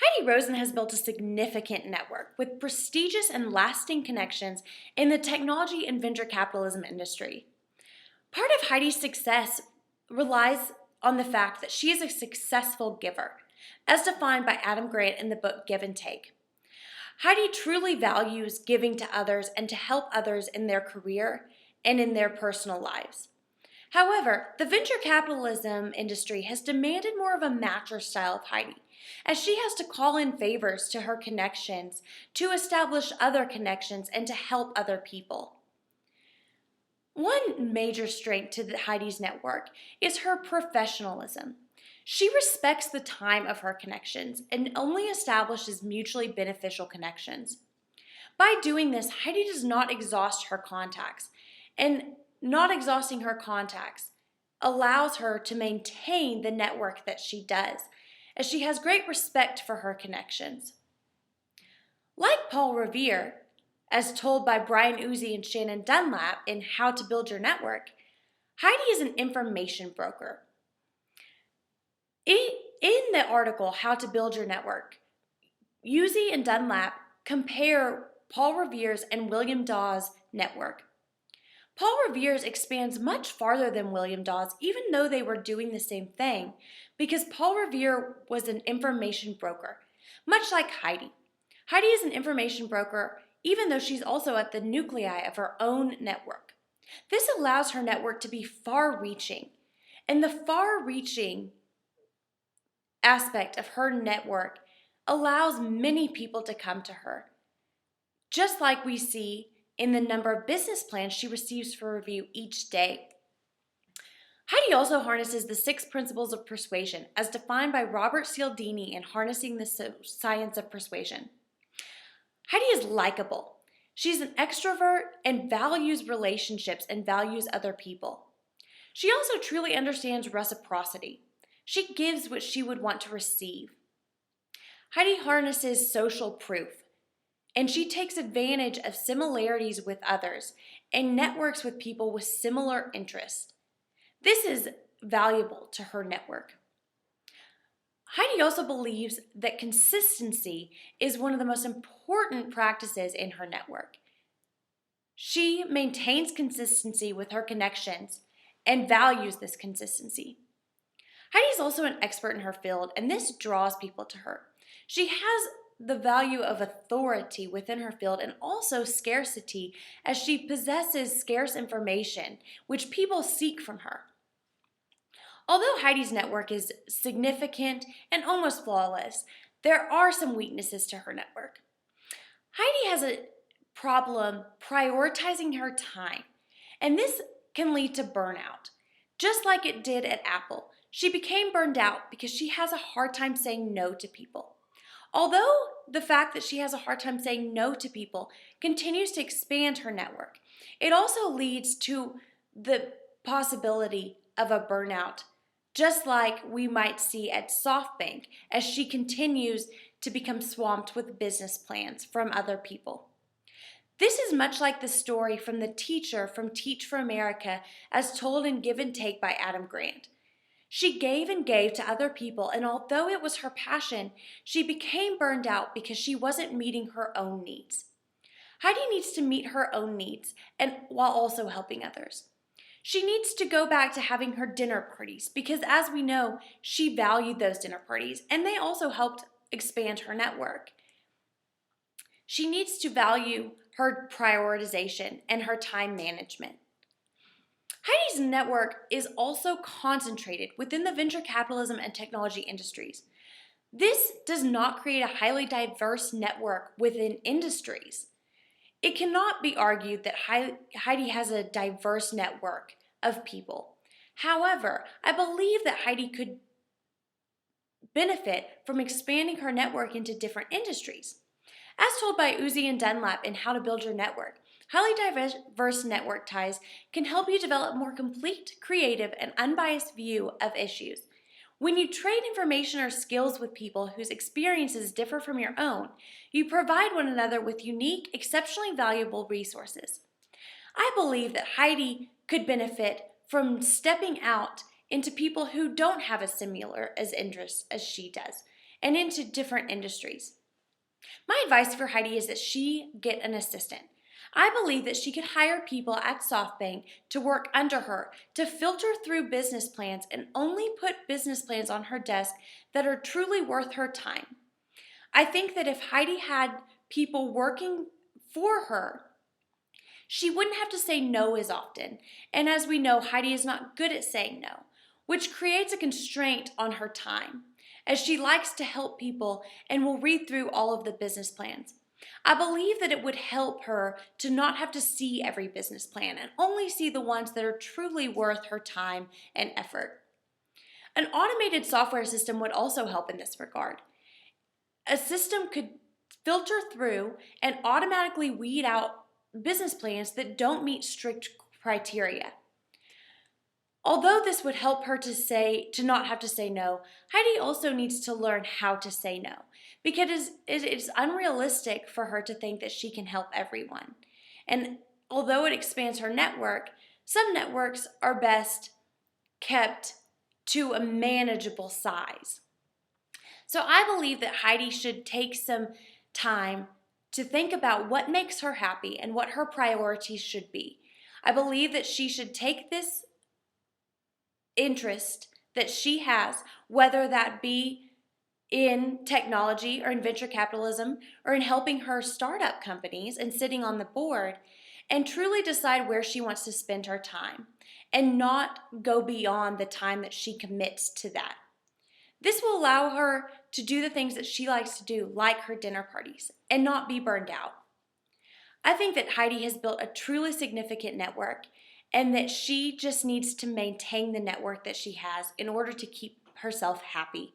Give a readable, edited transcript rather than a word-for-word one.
Heidi Rosen has built a significant network with prestigious and lasting connections in the technology and venture capitalism industry. Part of Heidi's success relies on the fact that she is a successful giver, as defined by Adam Grant in the book Give and Take. Heidi truly values giving to others and to help others in their career and in their personal lives. However, the venture capitalism industry has demanded more of a matcher style of Heidi, as she has to call in favors to her connections to establish other connections and to help other people. One major strength to Heidi's network is her professionalism. She respects the time of her connections and only establishes mutually beneficial connections. By doing this, Heidi does not exhaust her contacts, and not exhausting her contacts allows her to maintain the network that she does, as she has great respect for her connections. Like Paul Revere, as told by Brian Uzi and Shannon Dunlap in How to Build Your Network, Heidi is an information broker. In the article, How to Build Your Network, Uzi and Dunlap compare Paul Revere's and William Dawes' network. Paul Revere's expands much farther than William Dawes, even though they were doing the same thing, because Paul Revere was an information broker, much like Heidi. Heidi is an information broker, even though she's also at the nuclei of her own network. This allows her network to be far-reaching, and the far-reaching aspect of her network allows many people to come to her, just like we see in the number of business plans she receives for review each day. Heidi also harnesses the 6 principles of persuasion as defined by Robert Cialdini in Harnessing the Science of Persuasion. Heidi is likable. She's an extrovert and values relationships and values other people. She also truly understands reciprocity. She gives what she would want to receive. Heidi harnesses social proof, and she takes advantage of similarities with others and networks with people with similar interests. This is valuable to her network. Heidi also believes that consistency is one of the most important practices in her network. She maintains consistency with her connections and values this consistency. Heidi is also an expert in her field, and this draws people to her. She has the value of authority within her field and also scarcity, as she possesses scarce information which people seek from her. Although Heidi's network is significant and almost flawless, there are some weaknesses to her network. Heidi has a problem prioritizing her time, and this can lead to burnout. Just like it did at Apple, she became burned out because she has a hard time saying no to people. Although the fact that she has a hard time saying no to people continues to expand her network, it also leads to the possibility of a burnout, just like we might see at SoftBank as she continues to become swamped with business plans from other people. This is much like the story from the teacher from Teach for America as told in Give and Take by Adam Grant. She gave and gave to other people, and although it was her passion, she became burned out because she wasn't meeting her own needs. Heidi needs to meet her own needs and while also helping others. She needs to go back to having her dinner parties because, as we know, she valued those dinner parties and they also helped expand her network. She needs to value her prioritization and her time management. Heidi's network is also concentrated within the venture capitalism and technology industries. This does not create a highly diverse network within industries. It cannot be argued that Heidi has a diverse network of people. However, I believe that Heidi could benefit from expanding her network into different industries. As told by Uzi and Dunlap in How to Build Your Network, highly diverse network ties can help you develop a more complete, creative, and unbiased view of issues. When you trade information or skills with people whose experiences differ from your own, you provide one another with unique, exceptionally valuable resources. I believe that Heidi could benefit from stepping out into people who don't have as similar as interests as she does, and into different industries. My advice for Heidi is that she get an assistant. I believe that she could hire people at SoftBank to work under her, to filter through business plans and only put business plans on her desk that are truly worth her time. I think that if Heidi had people working for her, she wouldn't have to say no as often. And as we know, Heidi is not good at saying no, which creates a constraint on her time, as she likes to help people and will read through all of the business plans. I believe that it would help her to not have to see every business plan and only see the ones that are truly worth her time and effort. An automated software system would also help in this regard. A system could filter through and automatically weed out business plans that don't meet strict criteria. Although this would help her to not have to say no, Heidi also needs to learn how to say no, because it is unrealistic for her to think that she can help everyone. And although it expands her network, some networks are best kept to a manageable size. So I believe that Heidi should take some time to think about what makes her happy and what her priorities should be. I believe that she should take this interest that she has, whether that be in technology or in venture capitalism or in helping her startup companies and sitting on the board, and truly decide where she wants to spend her time and not go beyond the time that she commits to that. This will allow her to do the things that she likes to do, like her dinner parties, and not be burned out. I think that Heidi has built a truly significant network and that she just needs to maintain the network that she has in order to keep herself happy.